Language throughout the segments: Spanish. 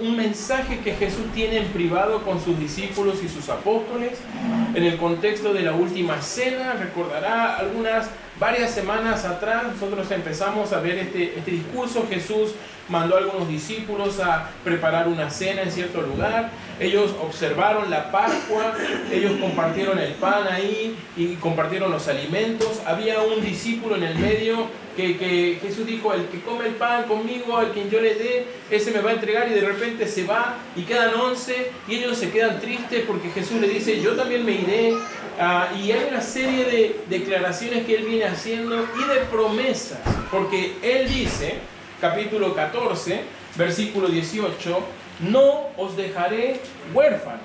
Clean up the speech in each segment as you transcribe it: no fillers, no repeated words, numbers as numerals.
un mensaje que Jesús tiene en privado con sus discípulos y sus apóstoles en el contexto de la última cena. Recordará varias semanas atrás nosotros empezamos a ver este discurso. Jesús mandó a algunos discípulos a preparar una cena en cierto lugar. Ellos observaron la Pascua, ellos compartieron el pan ahí y compartieron los alimentos. Había un discípulo en el medio que Jesús dijo: el que come el pan conmigo, al quien yo le dé, ese me va a entregar. Y de repente se va y quedan 11 y ellos se quedan tristes porque Jesús le dice: yo también me iré. Y hay una serie de declaraciones que él viene haciendo y de promesas, porque él dice, capítulo 14, versículo 18: no os dejaré huérfanos,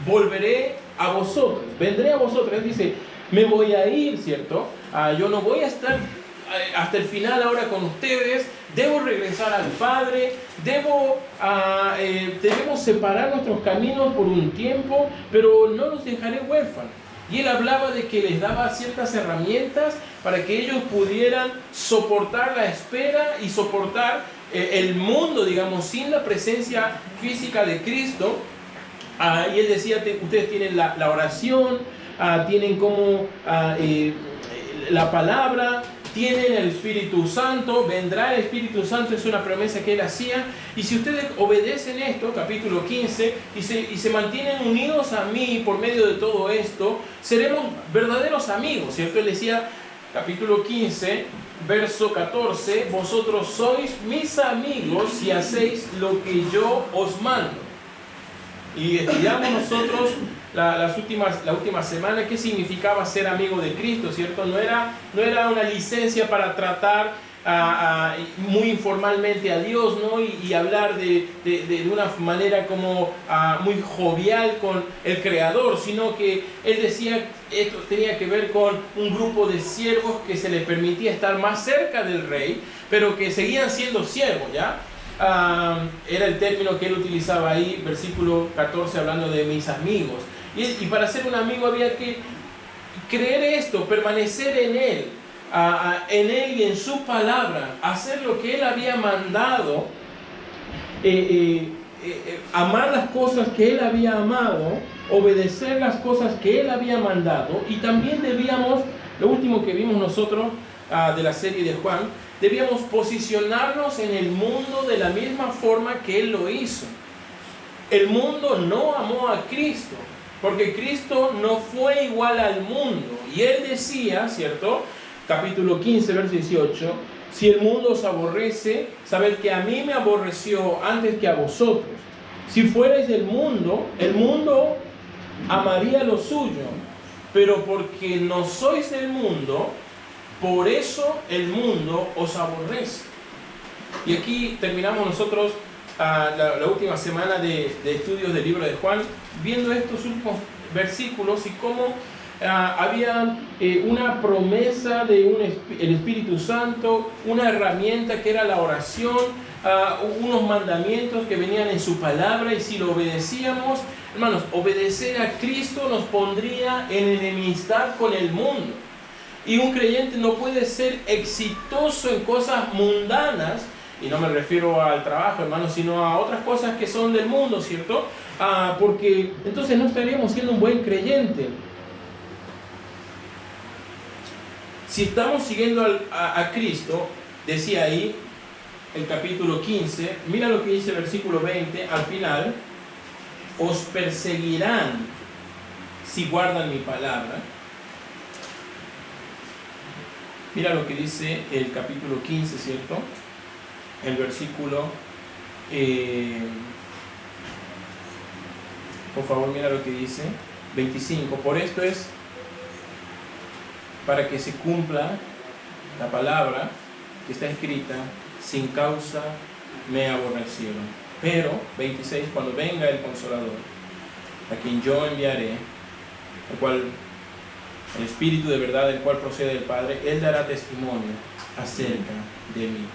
volveré a vosotros, vendré a vosotros. Él dice: me voy a ir, ¿cierto? Yo no voy a estar hasta el final ahora con ustedes, debo regresar al Padre, debemos separar nuestros caminos por un tiempo, pero no los dejaré huérfanos. Y él hablaba de que les daba ciertas herramientas para que ellos pudieran soportar la espera y soportar el mundo, digamos, sin la presencia física de Cristo. Y él decía: ustedes tienen la oración, tienen como la palabra, tienen el Espíritu Santo, vendrá el Espíritu Santo, es una promesa que él hacía. Y si ustedes obedecen esto, capítulo 15, y se mantienen unidos a mí por medio de todo esto, seremos verdaderos amigos, ¿cierto? Él decía, capítulo 15, verso 14: vosotros sois mis amigos si hacéis lo que yo os mando. Y estudiamos nosotros la última semana qué significaba ser amigo de Cristo, ¿cierto? No era una licencia para tratar muy informalmente a Dios, ¿no? Y hablar de una manera como muy jovial con el Creador, sino que él decía esto tenía que ver con un grupo de siervos que se les permitía estar más cerca del rey, pero que seguían siendo siervos, ¿ya? Era el término que él utilizaba ahí, versículo 14, hablando de mis amigos. Y para ser un amigo había que creer esto, permanecer en él y en su palabra, hacer lo que él había mandado, amar las cosas que él había amado, obedecer las cosas que él había mandado. Y también debíamos, lo último que vimos nosotros de la serie de Juan, debíamos posicionarnos en el mundo de la misma forma que él lo hizo. El mundo no amó a Cristo, porque Cristo no fue igual al mundo. Y él decía, ¿cierto? Capítulo 15, verso 18: si el mundo os aborrece, sabed que a mí me aborreció antes que a vosotros. Si fuerais del mundo, el mundo amaría lo suyo, pero porque no sois del mundo, por eso el mundo os aborrece. Y aquí terminamos nosotros la última semana de estudios del libro de Juan, viendo estos últimos versículos y cómo había una promesa de el Espíritu Santo, una herramienta que era la oración, unos mandamientos que venían en su palabra, y si lo obedecíamos, hermanos, obedecer a Cristo nos pondría en enemistad con el mundo. Y un creyente no puede ser exitoso en cosas mundanas, y no me refiero al trabajo, hermanos, sino a otras cosas que son del mundo, ¿cierto? Porque entonces no estaríamos siendo un buen creyente. Si estamos siguiendo a Cristo, decía ahí el capítulo 15, mira lo que dice el versículo 20, al final: os perseguirán si guardan mi palabra. Mira lo que dice el capítulo 15, ¿cierto? El versículo, por favor, mira lo que dice, 25. Por esto es para que se cumpla la palabra que está escrita: sin causa me aborrecieron. Pero, 26, cuando venga el Consolador, a quien yo enviaré, el cual, el Espíritu de verdad, el cual procede del Padre, él dará testimonio acerca de mí.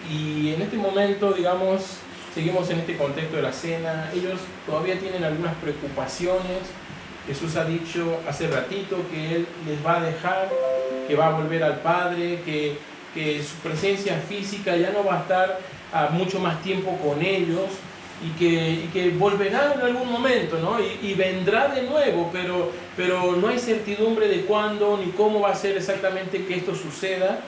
Y en este momento, digamos, seguimos en este contexto de la cena. Ellos todavía tienen algunas preocupaciones. Jesús ha dicho hace ratito que él les va a dejar, que va a volver al Padre, que su presencia física ya no va a estar mucho más tiempo con ellos y que volverá en algún momento, ¿no? Y vendrá de nuevo, pero no hay certidumbre de cuándo ni cómo va a ser exactamente que esto suceda.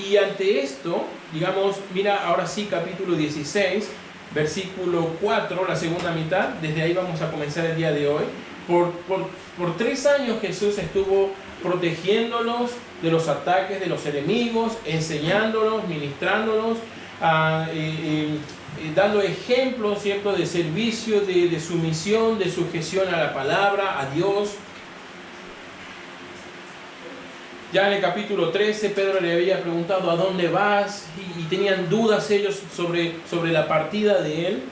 Y ante esto, digamos, mira ahora sí capítulo 16, versículo 4, la segunda mitad, desde ahí vamos a comenzar el día de hoy. Por 3 años Jesús estuvo protegiéndolos de los ataques de los enemigos, enseñándolos, ministrándolos, dando ejemplos, ¿cierto?, de servicio, de sumisión, de sujeción a la palabra, a Dios. Ya en el capítulo 13, Pedro le había preguntado ¿a dónde vas? Y tenían dudas ellos sobre la partida de él.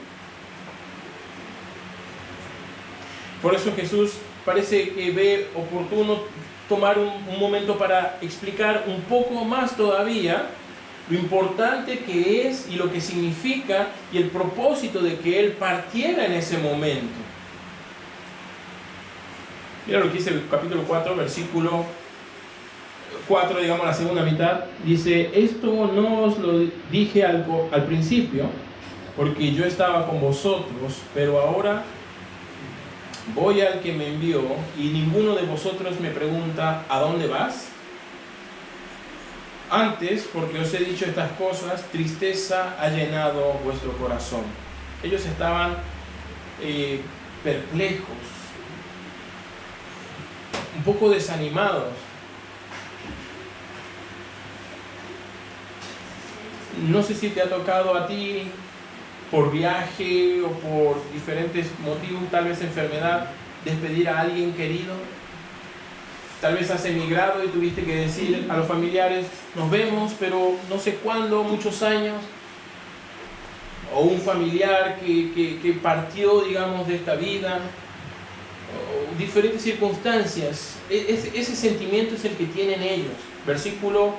Por eso Jesús parece que ve oportuno tomar un momento para explicar un poco más todavía lo importante que es y lo que significa y el propósito de que Él partiera en ese momento. Mira lo que dice el capítulo 4, versículo 4, digamos la segunda mitad. Dice, esto no os lo dije al principio, porque yo estaba con vosotros, pero ahora voy al que me envió y ninguno de vosotros me pregunta ¿a dónde vas? Antes, porque os he dicho estas cosas, tristeza ha llenado vuestro corazón. Ellos estaban perplejos, un poco desanimados. No sé si te ha tocado a ti, por viaje o por diferentes motivos, tal vez enfermedad, despedir a alguien querido. Tal vez has emigrado y tuviste que decir a los familiares, nos vemos, pero no sé cuándo, muchos años. O un familiar que partió, digamos, de esta vida. O diferentes circunstancias. Ese sentimiento es el que tienen ellos. Versículo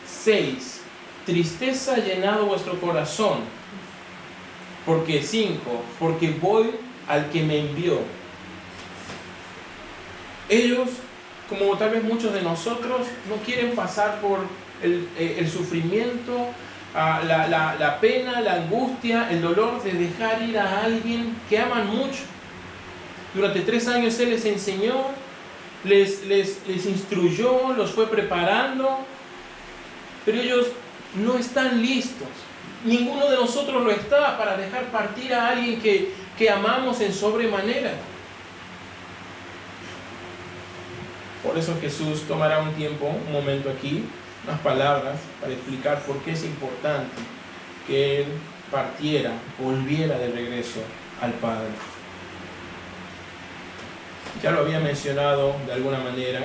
6. Tristeza ha llenado vuestro corazón. Porque 5. Porque voy al que me envió. Ellos, como tal vez muchos de nosotros, no quieren pasar por el sufrimiento, la pena, la angustia, el dolor de dejar ir a alguien que aman mucho. Durante 3 años Él les enseñó, les instruyó, los fue preparando, pero ellos no están listos. Ninguno de nosotros lo está para dejar partir a alguien que amamos en sobremanera. Por eso Jesús tomará un tiempo, un momento aquí, unas palabras para explicar por qué es importante que Él partiera, volviera de regreso al Padre. Ya lo había mencionado de alguna manera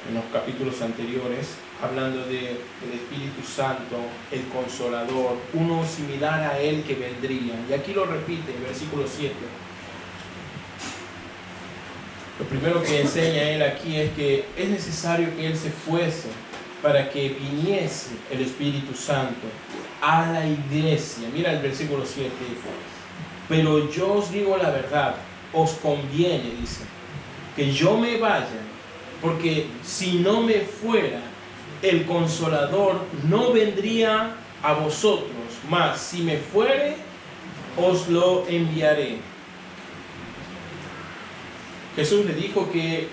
en los capítulos anteriores, hablando del Espíritu Santo, el Consolador, uno similar a Él que vendría. Y aquí lo repite, en versículo 7. Lo primero que enseña Él aquí es que es necesario que Él se fuese para que viniese el Espíritu Santo a la iglesia. Mira el versículo 7. Pero yo os digo la verdad, os conviene, dice, que yo me vaya, porque si no me fuera, el Consolador no vendría a vosotros, mas si me fuere, os lo enviaré. Jesús le dijo que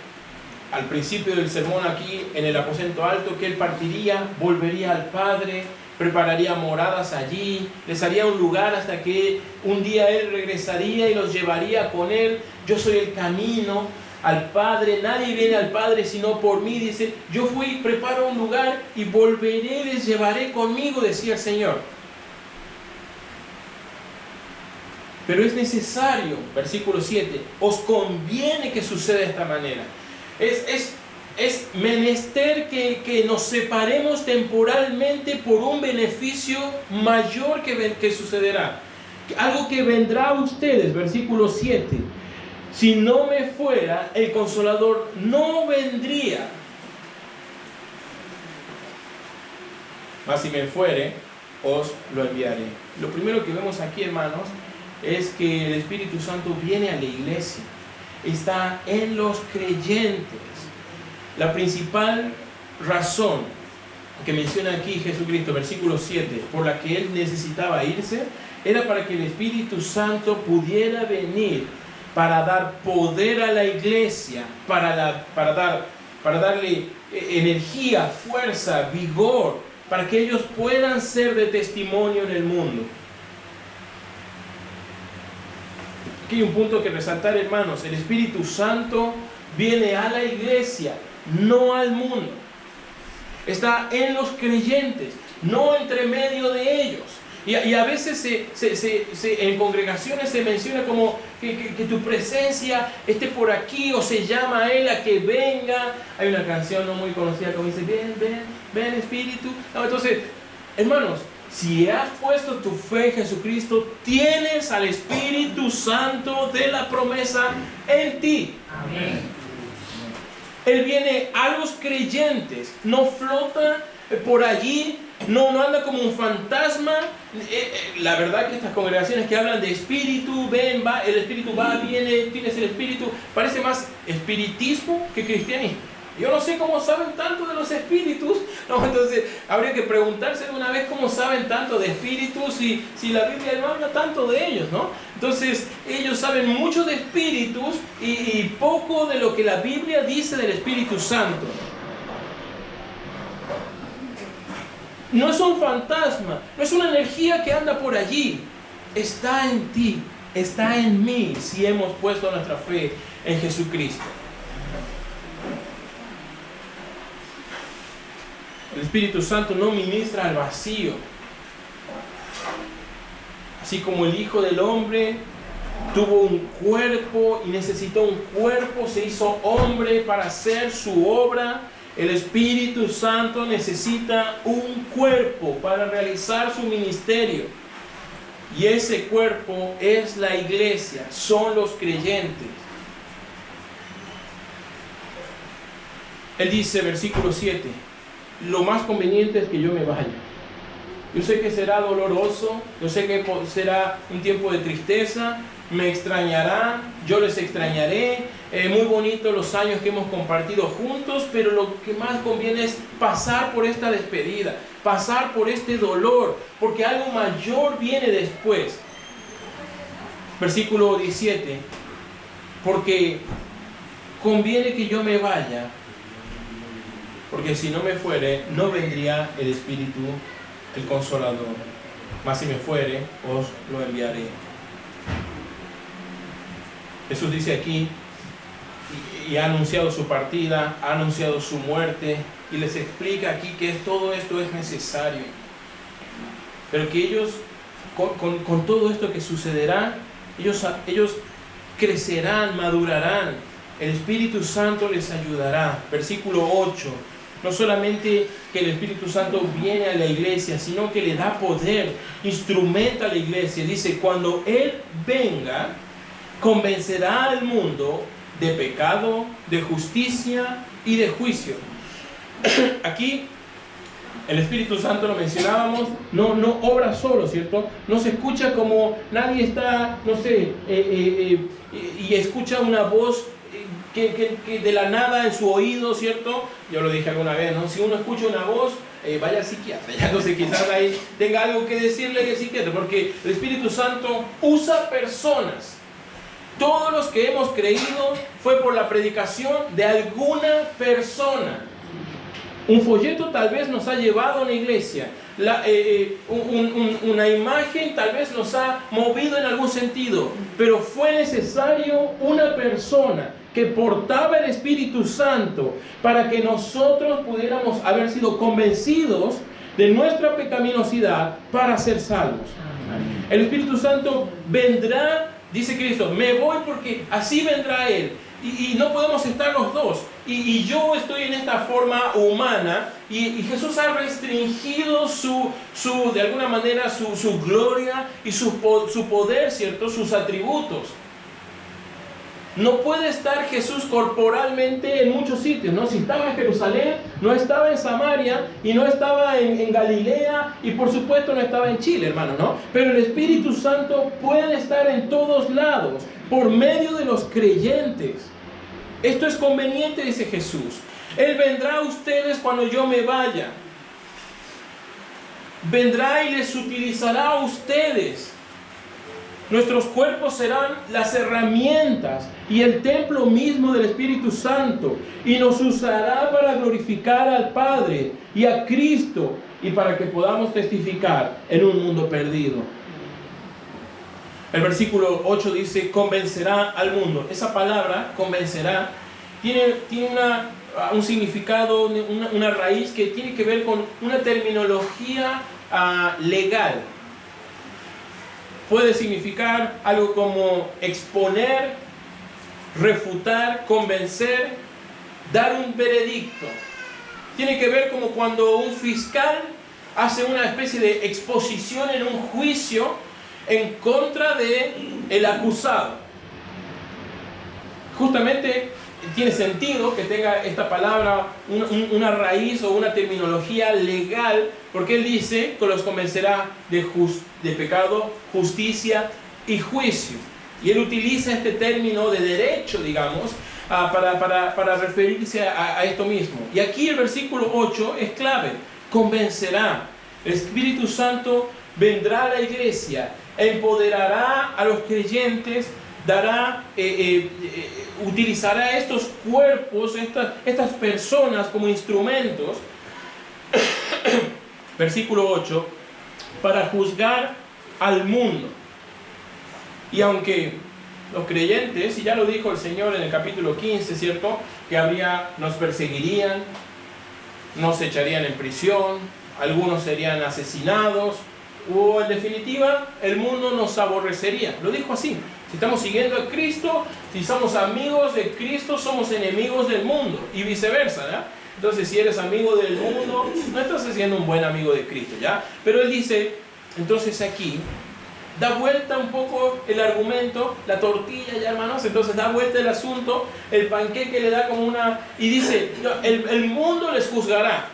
al principio del sermón aquí en el aposento alto, que Él partiría, volvería al Padre, prepararía moradas allí, les haría un lugar hasta que un día Él regresaría y los llevaría con Él. Yo soy el camino al Padre, nadie viene al Padre sino por mí, dice, yo fui, preparo un lugar y volveré, les llevaré conmigo, decía el Señor. Pero es necesario, versículo 7, os conviene que suceda de esta manera. Es menester que nos separemos temporalmente por un beneficio mayor que sucederá. Algo que vendrá a ustedes, versículo 7. Si no me fuera, el Consolador no vendría. Mas si me fuere, os lo enviaré. Lo primero que vemos aquí, hermanos, es que el Espíritu Santo viene a la iglesia, está en los creyentes. La principal razón que menciona aquí Jesucristo, versículo 7, por la que Él necesitaba irse, era para que el Espíritu Santo pudiera venir para dar poder a la iglesia, para darle energía, fuerza, vigor, para que ellos puedan ser de testimonio en el mundo. Aquí hay un punto que resaltar, hermanos. El Espíritu Santo viene a la iglesia, no al mundo. Está en los creyentes, no entre medio de ellos. Y a veces en congregaciones se menciona como que tu presencia esté por aquí, o se llama a Él a que venga. Hay una canción no muy conocida que dice, ven, ven, ven Espíritu. No, entonces, hermanos, si has puesto tu fe en Jesucristo, tienes al Espíritu Santo de la promesa en ti. Amén. Él viene a los creyentes, no flota por allí, no anda como un fantasma. La verdad que estas congregaciones que hablan de espíritu, ven, va, el espíritu va, viene, tienes el espíritu, parece más espiritismo que cristianismo. Yo no sé cómo saben tanto de los espíritus, ¿no? Entonces habría que preguntarse de una vez cómo saben tanto de espíritus si la Biblia no habla tanto de ellos, ¿no? Entonces ellos saben mucho de espíritus y poco de lo que la Biblia dice del Espíritu Santo. No es un fantasma, no es una energía que anda por allí. Está en ti, está en mí, si hemos puesto nuestra fe en Jesucristo. El Espíritu Santo no ministra al vacío. Así como el Hijo del Hombre tuvo un cuerpo y necesitó un cuerpo, se hizo hombre para hacer su obra. El Espíritu Santo necesita un cuerpo para realizar su ministerio. Y ese cuerpo es la iglesia, son los creyentes. Él dice, versículo 7, lo más conveniente es que yo me vaya. Yo sé que será doloroso, yo sé que será un tiempo de tristeza, me extrañarán, yo les extrañaré. Muy bonito los años que hemos compartido juntos, pero lo que más conviene es pasar por esta despedida, pasar por este dolor, porque algo mayor viene después. Versículo 17, porque conviene que yo me vaya, porque si no me fuere, no vendría el Espíritu, el Consolador, mas si me fuere, os lo enviaré. Jesús dice aquí, y ha anunciado su partida, ha anunciado su muerte, y les explica aquí que todo esto es necesario. Pero que ellos, con todo esto que sucederá, ellos crecerán, madurarán. El Espíritu Santo les ayudará. Versículo 8. No solamente que el Espíritu Santo viene a la iglesia, sino que le da poder, instrumenta a la iglesia. Dice, cuando Él venga, convencerá al mundo de pecado, de justicia y de juicio. Aquí el Espíritu Santo, lo mencionábamos, no obra solo, ¿cierto? No se escucha como nadie está, no sé, y escucha una voz que de la nada en su oído, ¿cierto? Yo lo dije alguna vez, ¿no? Si uno escucha una voz, vaya al psiquiatra. Ya no sé, quizás ahí tenga algo que decirle al psiquiatra, porque el Espíritu Santo usa personas. Todos los que hemos creído fue por la predicación de alguna persona. Un folleto tal vez nos ha llevado a una iglesia. Una imagen tal vez nos ha movido en algún sentido. Pero fue necesario una persona que portaba el Espíritu Santo para que nosotros pudiéramos haber sido convencidos de nuestra pecaminosidad para ser salvos. El Espíritu Santo vendrá. Dice Cristo, me voy porque así vendrá Él. Y no podemos estar los dos. Y yo estoy en esta forma humana. Y Jesús ha restringido de alguna manera su gloria y su poder, ¿cierto? Sus atributos. No puede estar Jesús corporalmente en muchos sitios, ¿no? Si estaba en Jerusalén, no estaba en Samaria y no estaba en Galilea y por supuesto no estaba en Chile, hermano, ¿no? Pero el Espíritu Santo puede estar en todos lados por medio de los creyentes. Esto es conveniente, dice Jesús. Él vendrá a ustedes cuando yo me vaya. vendrá y les utilizará a ustedes. Nuestros cuerpos serán las herramientas y el templo mismo del Espíritu Santo, y nos usará para glorificar al Padre y a Cristo, y para que podamos testificar en un mundo perdido. El versículo 8 dice, convencerá al mundo. Esa palabra, convencerá, tiene un significado, una raíz que tiene que ver con una terminología legal. Puede significar algo como exponer, refutar, convencer, dar un veredicto. Tiene que ver como cuando un fiscal hace una especie de exposición en un juicio en contra del acusado. Justamente tiene sentido que tenga esta palabra una raíz o una terminología legal, porque él dice que los convencerá de pecado, justicia y juicio. Y él utiliza este término de derecho, digamos, para referirse a esto mismo. Y aquí el versículo 8 es clave. Convencerá. El Espíritu Santo vendrá a la iglesia, empoderará a los creyentes, utilizará estos cuerpos, estas personas como instrumentos, versículo 8, para juzgar al mundo. Y aunque los creyentes, y ya lo dijo el Señor en el capítulo 15, ¿cierto? Que nos perseguirían, nos echarían en prisión, algunos serían asesinados, o en definitiva, el mundo nos aborrecería. Lo dijo así. Si estamos siguiendo a Cristo, si somos amigos de Cristo, somos enemigos del mundo, y viceversa, ¿ya? Entonces, si eres amigo del mundo, no estás siendo un buen amigo de Cristo, ¿ya? Pero él dice, entonces aquí, da vuelta un poco el argumento, la tortilla, ya hermanos, entonces da vuelta el asunto, el panqueque le da como una... Y dice, el mundo les juzgará,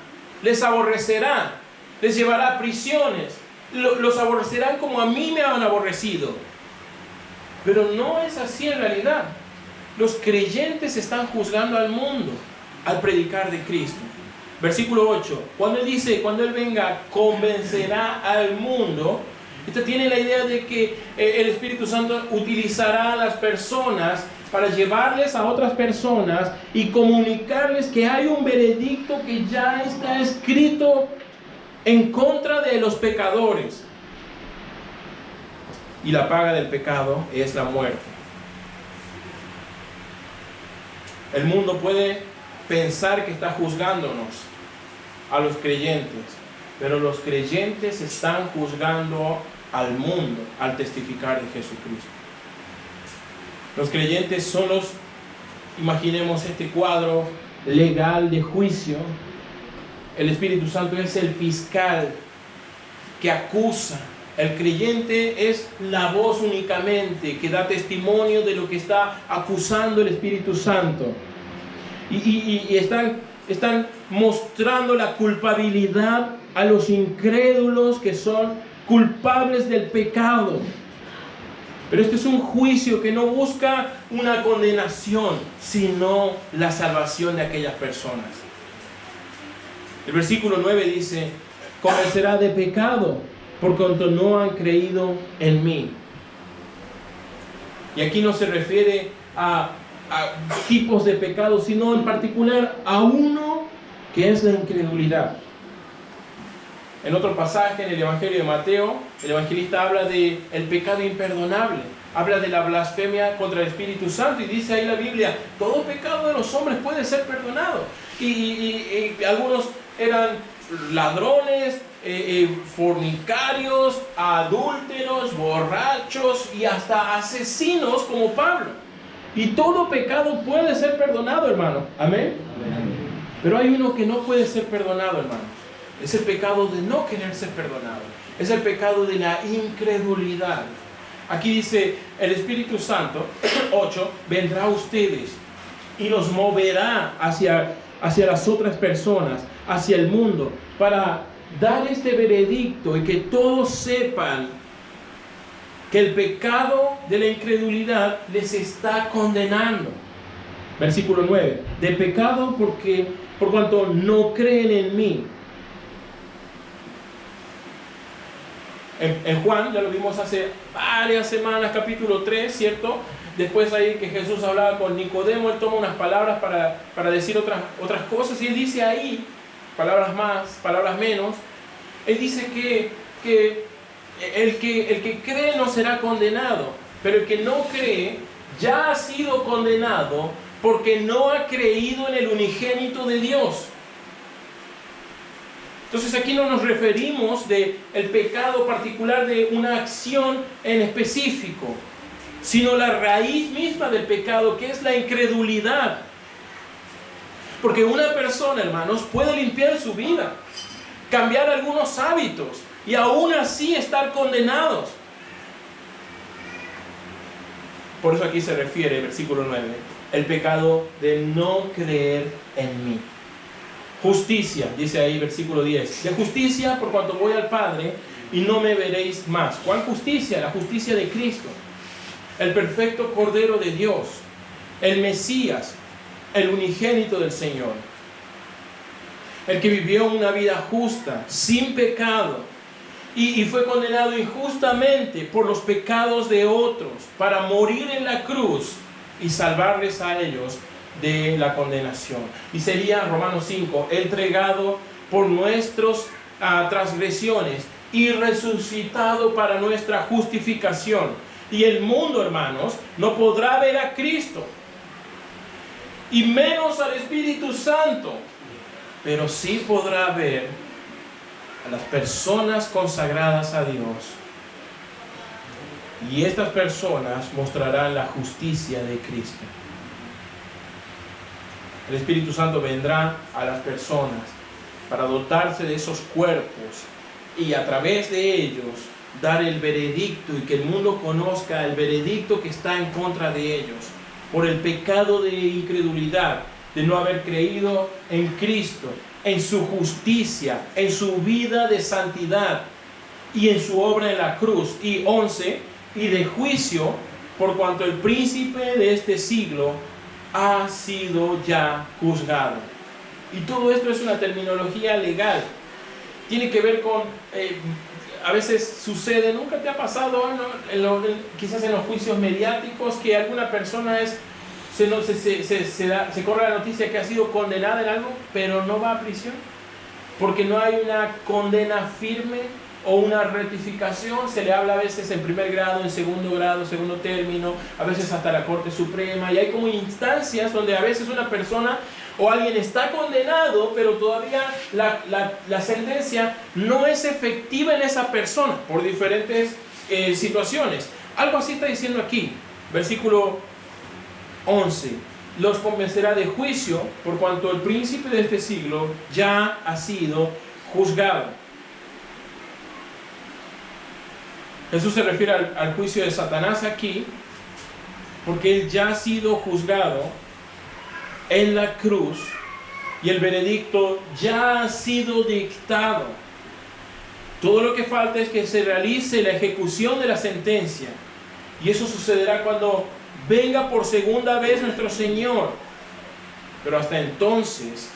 les aborrecerá, les llevará a prisiones, los aborrecerán como a mí me han aborrecido. Pero no es así en realidad. Los creyentes están juzgando al mundo al predicar de Cristo. Versículo 8. Cuando él dice, cuando él venga, convencerá al mundo. Esto tiene la idea de que el Espíritu Santo utilizará a las personas para llevarles a otras personas y comunicarles que hay un veredicto que ya está escrito en contra de los pecadores. Y la paga del pecado es la muerte. El mundo puede pensar que está juzgándonos a los creyentes, pero los creyentes están juzgando al mundo al testificar de Jesucristo. Los creyentes son imaginemos este cuadro legal de juicio. El Espíritu Santo es el fiscal que acusa. El creyente es la voz únicamente que da testimonio de lo que está acusando el Espíritu Santo. Y están mostrando la culpabilidad a los incrédulos que son culpables del pecado. Pero este es un juicio que no busca una condenación, sino la salvación de aquellas personas. El versículo 9 dice, convencerá de pecado, por cuanto no han creído en mí. Y aquí no se refiere a tipos de pecados, sino en particular a uno que es la incredulidad. En otro pasaje, en el Evangelio de Mateo, el evangelista habla del pecado imperdonable. Habla de la blasfemia contra el Espíritu Santo y dice ahí la Biblia, todo pecado de los hombres puede ser perdonado. Y algunos eran ladrones, fornicarios, adúlteros, borrachos y hasta asesinos como Pablo. Y todo pecado puede ser perdonado, hermano. Amén. Pero hay uno que no puede ser perdonado, hermano. Es el pecado de no querer ser perdonado. Es el pecado de la incredulidad. Aquí dice el Espíritu Santo, 8, vendrá a ustedes y los moverá hacia las otras personas, hacia el mundo, para dar este veredicto y que todos sepan que el pecado de la incredulidad les está condenando. Versículo 9, de pecado por cuanto no creen en mí. En Juan, ya lo vimos hace varias semanas, capítulo 3, ¿cierto? Después ahí que Jesús hablaba con Nicodemo, él toma unas palabras para decir otras cosas, y él dice ahí, palabras más, palabras menos, él dice que el que cree no será condenado, pero el que no cree ya ha sido condenado porque no ha creído en el unigénito de Dios. Entonces aquí no nos referimos del pecado particular de una acción en específico, sino la raíz misma del pecado, que es la incredulidad. Porque una persona, hermanos, puede limpiar su vida, cambiar algunos hábitos y aún así estar condenados. Por eso aquí se refiere, versículo 9, el pecado de no creer en mí. Justicia, dice ahí versículo 10, de justicia por cuanto voy al Padre y no me veréis más. ¿Cuál justicia? La justicia de Cristo, el perfecto Cordero de Dios, el Mesías, el unigénito del Señor, el que vivió una vida justa, sin pecado, y fue condenado injustamente por los pecados de otros, para morir en la cruz y salvarles a ellos de la condenación. Y sería, Romanos 5, entregado por nuestras transgresiones y resucitado para nuestra justificación. Y el mundo, hermanos, no podrá ver a Cristo, y menos al Espíritu Santo, pero sí podrá ver a las personas consagradas a Dios. Y estas personas mostrarán la justicia de Cristo. El Espíritu Santo vendrá a las personas para dotarse de esos cuerpos y a través de ellos dar el veredicto, y que el mundo conozca el veredicto que está en contra de ellos por el pecado de incredulidad, de no haber creído en Cristo, en su justicia, en su vida de santidad y en su obra en la cruz. Y 11, y de juicio por cuanto el príncipe de este siglo ha sido ya juzgado. Y todo esto es una terminología legal. Tiene que ver con, a veces sucede, ¿nunca te ha pasado, ¿no? Quizás en los juicios mediáticos, que alguna persona se corre la noticia que ha sido condenada en algo, pero no va a prisión? Porque no hay una condena firme o una rectificación. Se le habla a veces en primer grado, en segundo grado, segundo término, a veces hasta la Corte Suprema, y hay como instancias donde a veces una persona o alguien está condenado, pero todavía la sentencia no es efectiva en esa persona por diferentes situaciones. Algo así está diciendo aquí, versículo 11. Los convencerá de juicio por cuanto el príncipe de este siglo ya ha sido juzgado. Jesús se refiere al juicio de Satanás aquí, porque él ya ha sido juzgado en la cruz y el veredicto ya ha sido dictado. Todo lo que falta es que se realice la ejecución de la sentencia, y eso sucederá cuando venga por segunda vez nuestro Señor. Pero hasta entonces,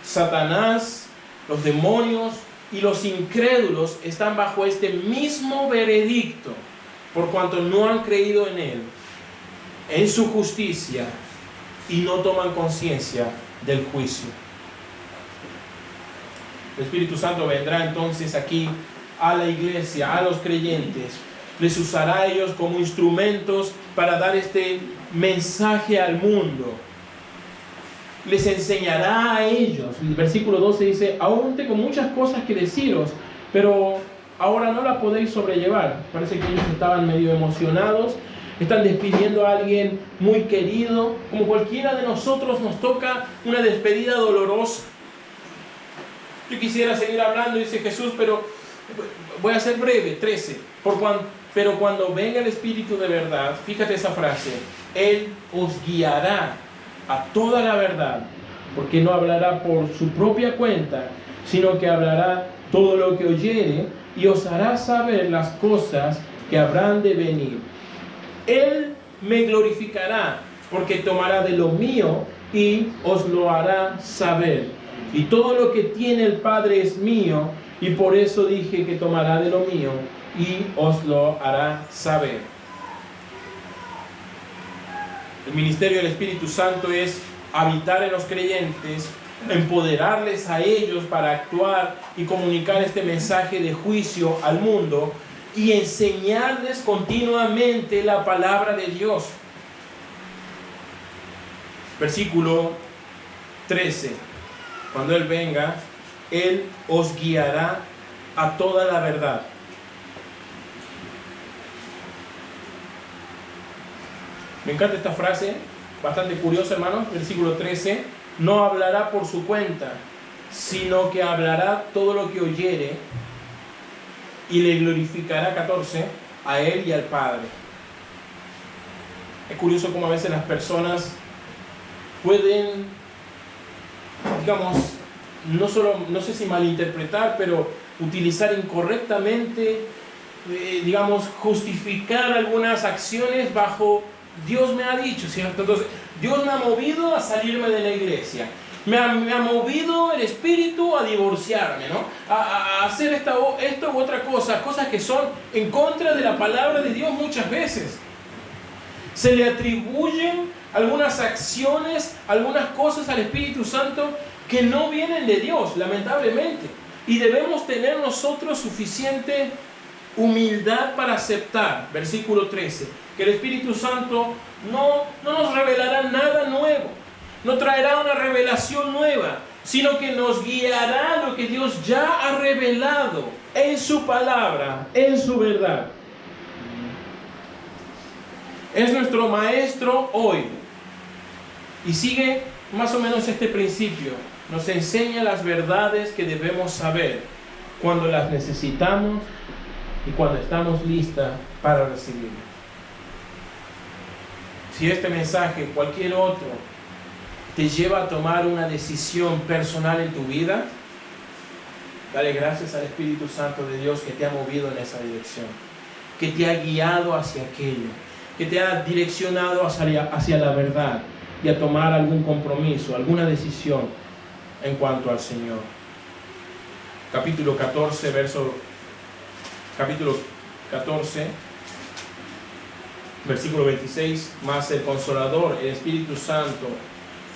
Satanás, los demonios y los incrédulos están bajo este mismo veredicto, por cuanto no han creído en Él, en su justicia, y no toman conciencia del juicio. El Espíritu Santo vendrá entonces aquí a la iglesia, a los creyentes, les usará a ellos como instrumentos para dar este mensaje al mundo. Les enseñará a ellos. El versículo 12 dice: aún tengo muchas cosas que deciros, pero ahora no las podéis sobrellevar. Parece que ellos estaban medio emocionados, están despidiendo a alguien muy querido. Como cualquiera de nosotros nos toca una despedida dolorosa. Yo quisiera seguir hablando, dice Jesús, pero voy a ser breve. 13. Pero cuando venga el Espíritu de verdad, fíjate esa frase, Él os guiará a toda la verdad, porque no hablará por su propia cuenta, sino que hablará todo lo que oyere y os hará saber las cosas que habrán de venir. Él me glorificará, porque tomará de lo mío y os lo hará saber. Y todo lo que tiene el Padre es mío, y por eso dije que tomará de lo mío y os lo hará saber. El ministerio del Espíritu Santo es habitar en los creyentes, empoderarles a ellos para actuar y comunicar este mensaje de juicio al mundo y enseñarles continuamente la palabra de Dios. Versículo 13. Cuando Él venga, Él os guiará a toda la verdad. Me encanta esta frase, bastante curiosa, hermanos. Versículo 13. No hablará por su cuenta, sino que hablará todo lo que oyere y le glorificará, 14, a Él y al Padre. Es curioso cómo a veces las personas pueden, digamos, no sé si malinterpretar, pero utilizar incorrectamente, digamos, justificar algunas acciones bajo Dios me ha dicho, ¿cierto? Entonces, Dios me ha movido a salirme de la iglesia. Me ha movido el Espíritu a divorciarme, ¿no? A hacer esta u otra cosa, cosas que son en contra de la palabra de Dios muchas veces. Se le atribuyen algunas acciones, algunas cosas al Espíritu Santo que no vienen de Dios, lamentablemente. Y debemos tener nosotros suficiente humildad para aceptar, versículo 13, que el Espíritu Santo no nos revelará nada nuevo, no traerá una revelación nueva, sino que nos guiará lo que Dios ya ha revelado en su palabra, en su verdad. Es nuestro maestro hoy y sigue más o menos este principio. Nos enseña las verdades que debemos saber cuando las necesitamos y cuando estamos listas para recibirlas. Si este mensaje, cualquier otro, te lleva a tomar una decisión personal en tu vida, dale gracias al Espíritu Santo de Dios que te ha movido en esa dirección, que te ha guiado hacia aquello, que te ha direccionado hacia la verdad y a tomar algún compromiso, alguna decisión en cuanto al Señor. Capítulo 14, versículo 26, más el Consolador, el Espíritu Santo,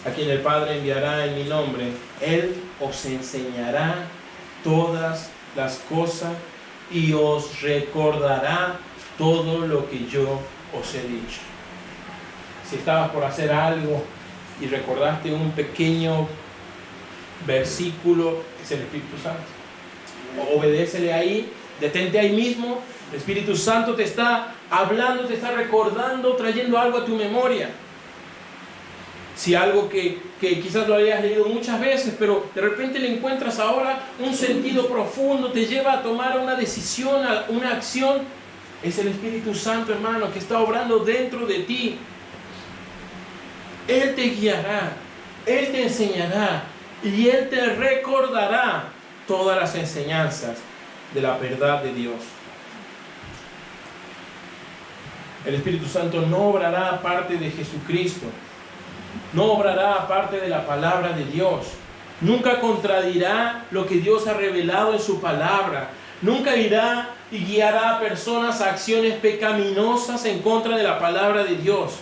a quien el Padre enviará en mi nombre, Él os enseñará todas las cosas y os recordará todo lo que yo os he dicho. Si estabas por hacer algo y recordaste un pequeño versículo, es el Espíritu Santo. Obedécele ahí, detente ahí mismo. El Espíritu Santo te está hablando, te está recordando, trayendo algo a tu memoria. Si algo que quizás lo hayas leído muchas veces, pero de repente le encuentras ahora un sentido profundo, te lleva a tomar una decisión, una acción, es el Espíritu Santo, hermano, que está obrando dentro de ti. Él te guiará, Él te enseñará y Él te recordará todas las enseñanzas de la verdad de Dios. El Espíritu Santo no obrará aparte de Jesucristo, no obrará aparte de la palabra de Dios, nunca contradirá lo que Dios ha revelado en su palabra, nunca irá y guiará a personas a acciones pecaminosas en contra de la palabra de Dios.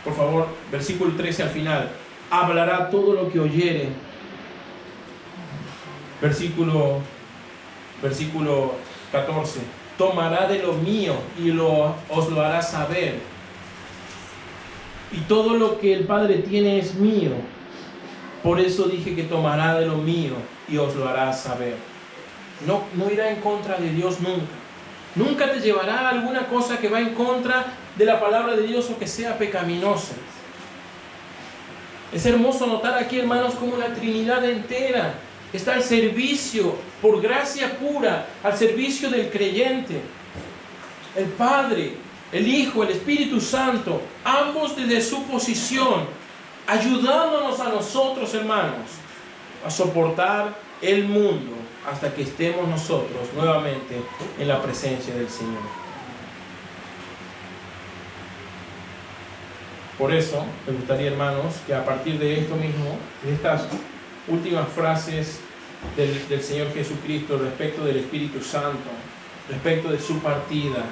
Por favor, versículo 13 al final. Hablará todo lo que oyere. Versículo 14. Tomará de lo mío y os lo hará saber. Y todo lo que el Padre tiene es mío. Por eso dije que tomará de lo mío y os lo hará saber. No irá en contra de Dios nunca. Nunca te llevará a alguna cosa que va en contra de la palabra de Dios o que sea pecaminosa. Es hermoso notar aquí, hermanos, como la Trinidad entera está al servicio, por gracia pura, al servicio del creyente. El Padre, el Hijo, el Espíritu Santo, ambos desde su posición, ayudándonos a nosotros, hermanos, a soportar el mundo hasta que estemos nosotros nuevamente en la presencia del Señor. Por eso me gustaría, hermanos, que a partir de esto mismo, de estas últimas frases del Señor Jesucristo, respecto del Espíritu Santo, respecto de su partida,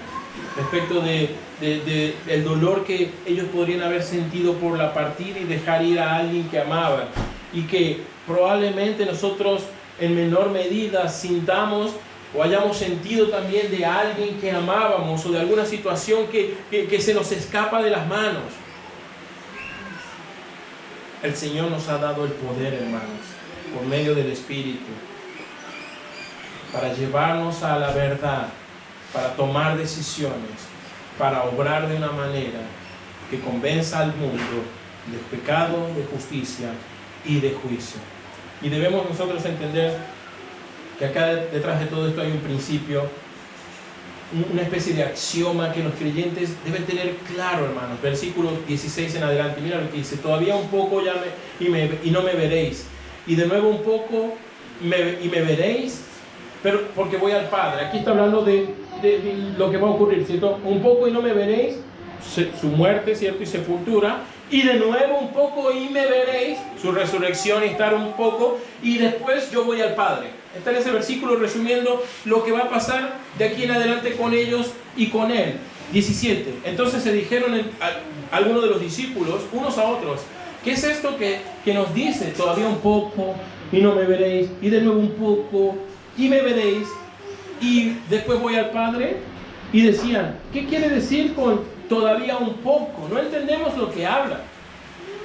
respecto del dolor que ellos podrían haber sentido por la partida y dejar ir a alguien que amaban, y que probablemente nosotros en menor medida sintamos o hayamos sentido también de alguien que amábamos, o de alguna situación que se nos escapa de las manos. El Señor nos ha dado el poder, hermanos, por medio del Espíritu, para llevarnos a la verdad, para tomar decisiones, para obrar de una manera que convenza al mundo del pecado, de justicia y de juicio. Y debemos nosotros entender que acá detrás de todo esto hay un principio, una especie de axioma que los creyentes deben tener claro, hermanos. Versículo 16 en adelante, mira lo que dice: todavía un poco y no me veréis, y de nuevo un poco y me veréis, pero porque voy al Padre. Aquí está hablando de lo que va a ocurrir, ¿cierto? Un poco y no me veréis, su muerte, ¿cierto? Y sepultura. Y de nuevo un poco y me veréis, su resurrección y estar un poco, y después yo voy al Padre. Está en ese versículo resumiendo lo que va a pasar de aquí en adelante con ellos y con Él. 17. Entonces se dijeron algunos de los discípulos unos a otros: ¿qué es esto que nos dice? Todavía un poco y no me veréis, y de nuevo un poco y me veréis, y después voy al Padre. Y decían: ¿qué quiere decir con todavía un poco? No entendemos lo que habla.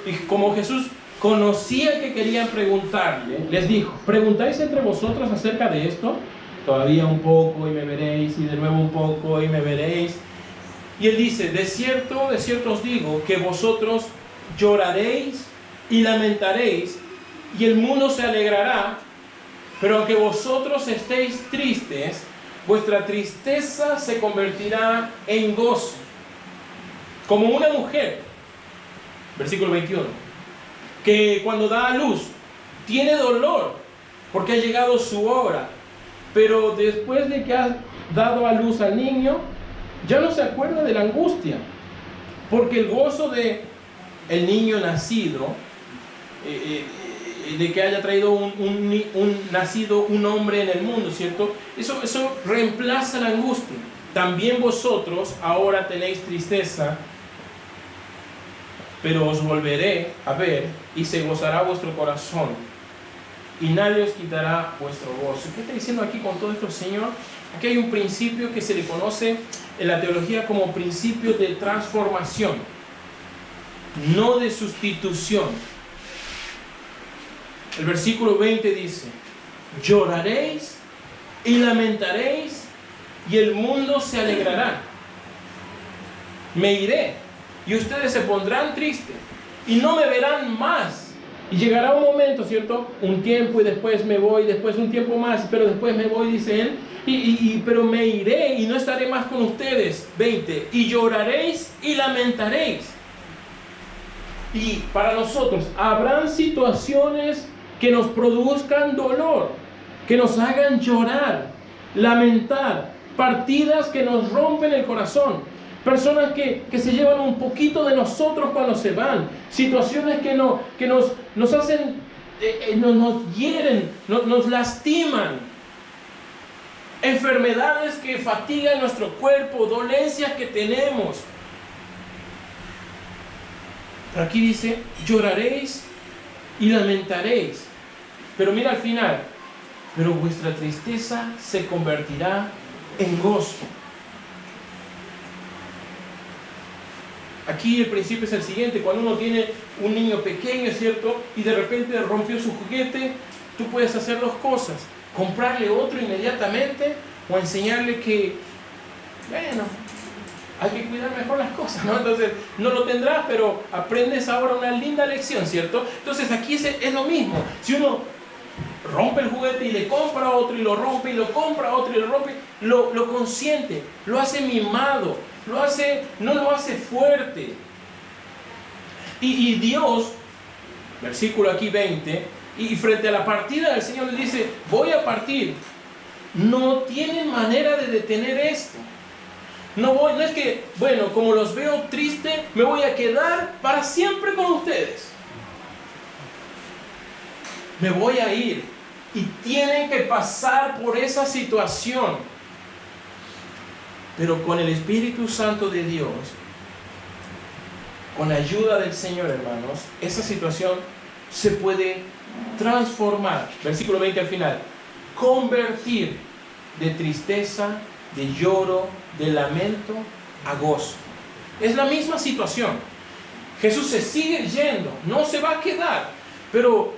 Y como Jesús conocía que querían preguntarle, les dijo: ¿preguntáis entre vosotros acerca de esto? Todavía un poco y me veréis, y de nuevo un poco y me veréis. Y Él dice: de cierto os digo, que vosotros lloraréis y lamentaréis, y el mundo se alegrará, pero aunque vosotros estéis tristes, vuestra tristeza se convertirá en gozo. Como una mujer, versículo 21, que cuando da a luz tiene dolor porque ha llegado su hora, pero después de que ha dado a luz al niño, ya no se acuerda de la angustia, porque el gozo de el niño nacido, de que haya traído nacido un hombre en el mundo, ¿cierto? Eso reemplaza la angustia. También vosotros ahora tenéis tristeza, pero os volveré a ver y se gozará vuestro corazón, y nadie os quitará vuestro gozo. ¿Qué está diciendo aquí con todo esto, Señor? Aquí hay un principio que se le conoce en la teología como principio de transformación, no de sustitución. El versículo 20 dice: lloraréis y lamentaréis, y el mundo se alegrará. Me iré, y ustedes se pondrán tristes, y no me verán más. Y llegará un momento, ¿cierto? Un tiempo, y después me voy, después un tiempo más, pero después me voy, dice Él, pero me iré y no estaré más con ustedes. 20. Y lloraréis y lamentaréis. Y para nosotros habrán situaciones que nos produzcan dolor, que nos hagan llorar, lamentar, partidas que nos rompen el corazón, personas que se llevan un poquito de nosotros cuando se van, situaciones que nos hacen, nos hieren, nos lastiman, enfermedades que fatigan nuestro cuerpo, dolencias que tenemos. Pero aquí dice: lloraréis y lamentaréis. Pero mira al final: pero vuestra tristeza se convertirá en gozo. Aquí el principio es el siguiente: cuando uno tiene un niño pequeño, ¿cierto? Y de repente rompió su juguete, tú puedes hacer dos cosas: comprarle otro inmediatamente, o enseñarle que, bueno, hay que cuidar mejor las cosas, ¿no? Entonces, no lo tendrás, pero aprendes ahora una linda lección, ¿cierto? Entonces, aquí es lo mismo. Si uno rompe el juguete y le compra otro, y lo rompe, y lo compra otro, y lo rompe, lo consiente, lo hace mimado, no lo hace fuerte. Y Dios, versículo aquí 20, y frente a la partida del Señor le dice: voy a partir. No tienen manera de detener esto. No es que, bueno, como los veo tristes, me voy a quedar para siempre con ustedes. Me voy a ir. y tienen que pasar por esa situación. Pero con el Espíritu Santo de Dios, con la ayuda del Señor, hermanos, esa situación se puede transformar. Versículo 20 al final. Convertir de tristeza, de lloro, de lamento a gozo. Es la misma situación. Jesús se sigue yendo, no se va a quedar, pero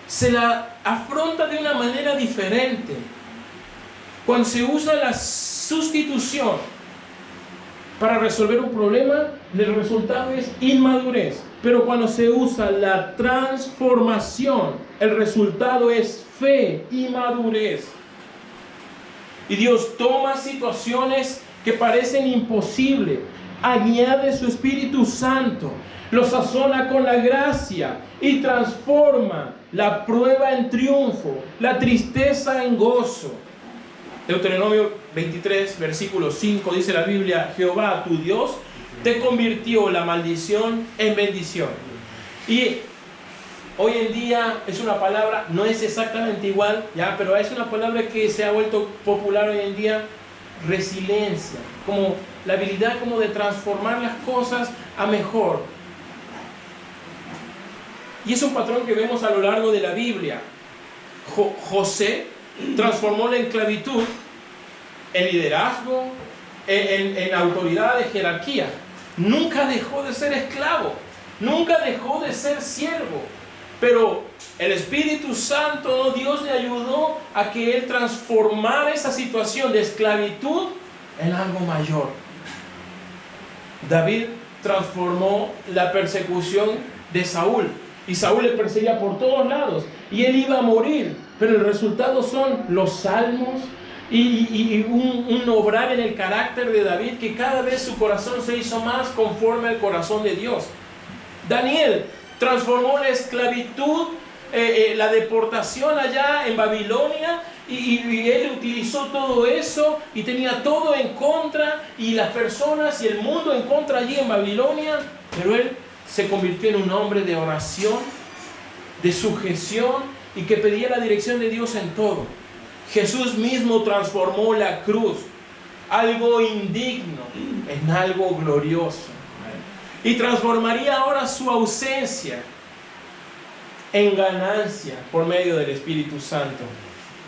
se la afronta de una manera diferente. Cuando se usa la sustitución para resolver un problema, el resultado es inmadurez. Pero cuando se usa la transformación, el resultado es fe y madurez. Y Dios toma situaciones que parecen imposibles, añade su Espíritu Santo, lo sazona con la gracia y transforma la prueba en triunfo, la tristeza en gozo. Deuteronomio 23, versículo 5, dice la Biblia: Jehová tu Dios te convirtió la maldición en bendición. Y hoy en día es una palabra, no es exactamente igual, ¿ya? Pero es una palabra que se ha vuelto popular hoy en día: resiliencia, como la habilidad como de transformar las cosas a mejor. Y es un patrón que vemos a lo largo de la Biblia. José transformó la esclavitud en liderazgo, en autoridad, de jerarquía. Nunca dejó de ser esclavo, nunca dejó de ser siervo. Pero el Espíritu Santo, Dios le ayudó a que él transformara esa situación de esclavitud en algo mayor. David transformó la persecución de Saúl. Y Saúl le perseguía por todos lados. Y él iba a morir. Pero el resultado son los salmos y un obrar en el carácter de David, que cada vez su corazón se hizo más conforme al corazón de Dios. Daniel transformó la esclavitud, la deportación allá en Babilonia, y él utilizó todo eso y tenía todo en contra, y las personas y el mundo en contra allí en Babilonia, pero él se convirtió en un hombre de oración, de sujeción, y que pedía la dirección de Dios en todo. Jesús mismo transformó la cruz, algo indigno, en algo glorioso. Y transformaría ahora su ausencia en ganancia por medio del Espíritu Santo.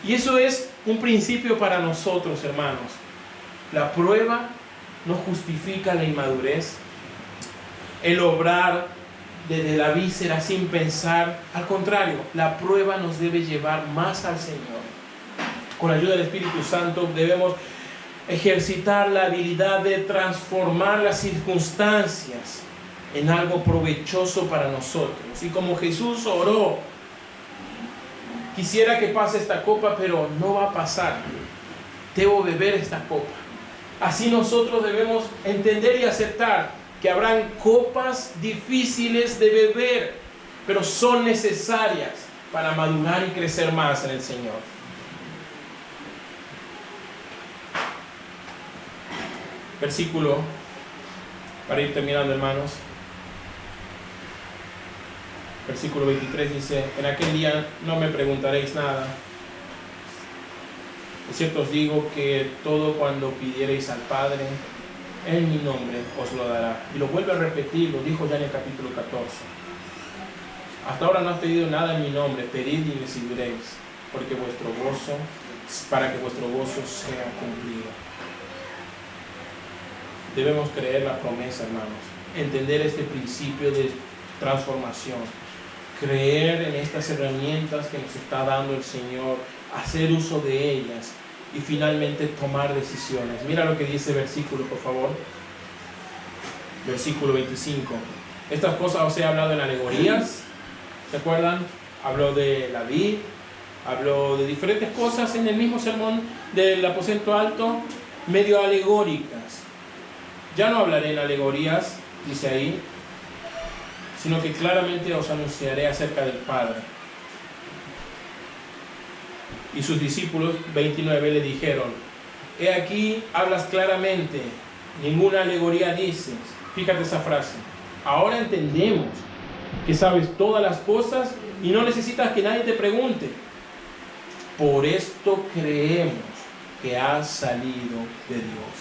Y eso es un principio para nosotros, hermanos. La prueba no justifica la inmadurez, el obrar desde la víscera sin pensar. Al contrario, la prueba nos debe llevar más al Señor. Con la ayuda del Espíritu Santo debemos ejercitar la habilidad de transformar las circunstancias en algo provechoso para nosotros. Y como Jesús oró: quisiera que pase esta copa, pero no va a pasar. Debo beber esta copa. Así nosotros debemos entender y aceptar que habrán copas difíciles de beber, pero son necesarias para madurar y crecer más en el Señor. Versículo, para ir terminando, hermanos. Versículo 23 dice: en aquel día no me preguntaréis nada. De cierto os digo que todo cuando pidiereis al Padre en mi nombre os lo dará. Y lo vuelve a repetir, lo dijo ya en el capítulo 14. Hasta ahora no has pedido nada en mi nombre, pedid y recibiréis, porque vuestro gozo, para que vuestro gozo sea cumplido. Debemos creer la promesa, hermanos, entender este principio de transformación, creer en estas herramientas que nos está dando el Señor, hacer uso de ellas y finalmente tomar decisiones. Mira lo que dice el versículo, por favor. Versículo 25. Estas cosas os he hablado en alegorías. ¿Se acuerdan? Habló de la vid, habló de diferentes cosas en el mismo sermón del aposento alto, medio alegóricas. Ya no hablaré en alegorías, dice ahí, sino que claramente os anunciaré acerca del Padre. Y sus discípulos, 29, le dijeron: he aquí, hablas claramente, ninguna alegoría dices. Fíjate esa frase: ahora entendemos que sabes todas las cosas y no necesitas que nadie te pregunte. Por esto creemos que ha salido de Dios.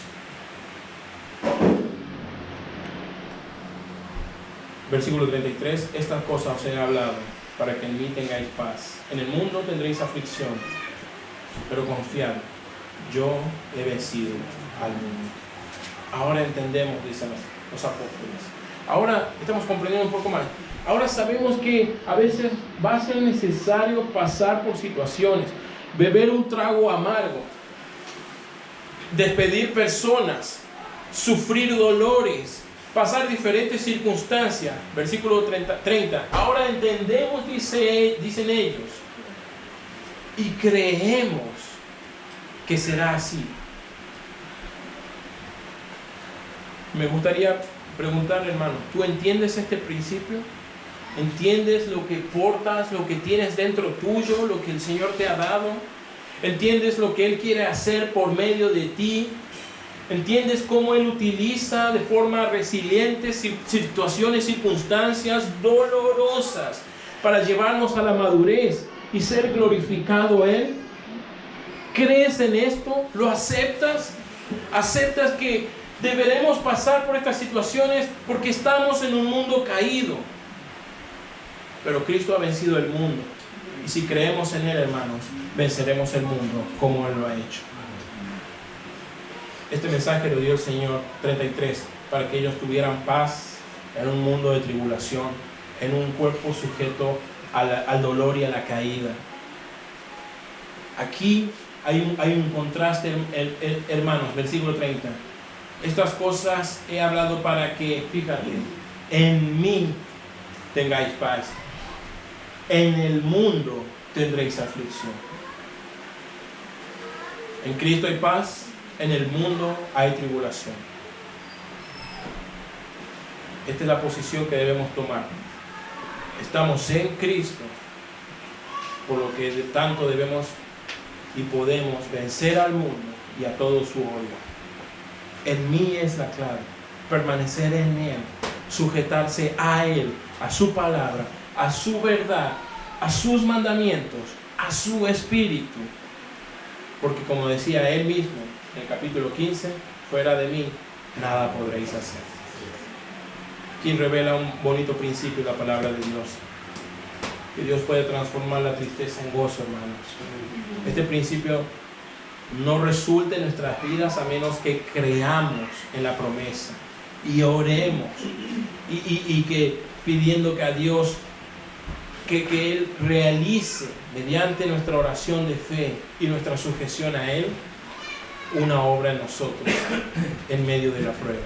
Versículo 33, estas cosas os he hablado para que en mí tengáis paz. En el mundo tendréis aflicción, pero confiad, yo he vencido al mundo. Ahora entendemos, dicen los apóstoles. Ahora estamos comprendiendo un poco más. Ahora sabemos que a veces va a ser necesario pasar por situaciones, beber un trago amargo, despedir personas, sufrir dolores, pasar diferentes circunstancias. Versículo 30. Ahora entendemos, dicen ellos, y creemos que será así. Me gustaría preguntarle, hermano, ¿tú entiendes este principio? ¿Entiendes lo que portas, lo que tienes dentro tuyo, lo que el Señor te ha dado? ¿Entiendes lo que Él quiere hacer por medio de ti? ¿Entiendes cómo Él utiliza de forma resiliente situaciones, circunstancias dolorosas para llevarnos a la madurez y ser glorificado Él? ¿Crees en esto? ¿Lo aceptas? ¿Aceptas que deberemos pasar por estas situaciones porque estamos en un mundo caído? Pero Cristo ha vencido el mundo. Y si creemos en Él, hermanos, venceremos el mundo como Él lo ha hecho. Este mensaje lo dio el Señor 33 para que ellos tuvieran paz en un mundo de tribulación, en un cuerpo sujeto al dolor y a la caída. Aquí hay un contraste, hermanos, versículo 30. Estas cosas he hablado para que, fíjate, en mí tengáis paz. En el mundo tendréis aflicción. En Cristo hay paz, en el mundo hay tribulación. Esta es la posición que debemos tomar. Estamos en Cristo, por lo que de tanto debemos y podemos vencer al mundo y a todo su odio. En mí es la clave, permanecer en Él, sujetarse a Él, a su palabra, a su verdad, a sus mandamientos, a su espíritu. Porque como decía Él mismo en el capítulo 15, fuera de mí nada podréis hacer. Quien revela un bonito principio, la palabra de Dios. Que Dios puede transformar la tristeza en gozo, hermanos. Este principio no resulta en nuestras vidas a menos que creamos en la promesa y oremos y que pidiendo que a Dios que Él realice mediante nuestra oración de fe y nuestra sujeción a Él una obra en nosotros en medio de la prueba.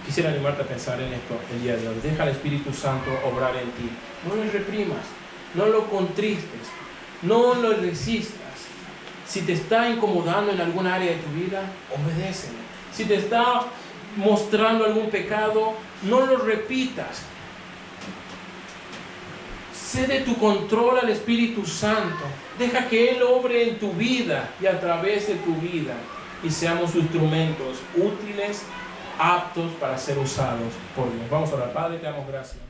Quisiera animarte a pensar en esto el día de hoy. Deja al Espíritu Santo obrar en ti. No lo reprimas, no lo contristes, no lo resistas. Si te está incomodando en algún área de tu vida, obedécele. Si te está mostrando algún pecado, no lo repitas. Cede tu control al Espíritu Santo. Deja que Él obre en tu vida y a través de tu vida. Y seamos instrumentos útiles, aptos para ser usados por Dios. Vamos a orar. Padre, te damos gracias.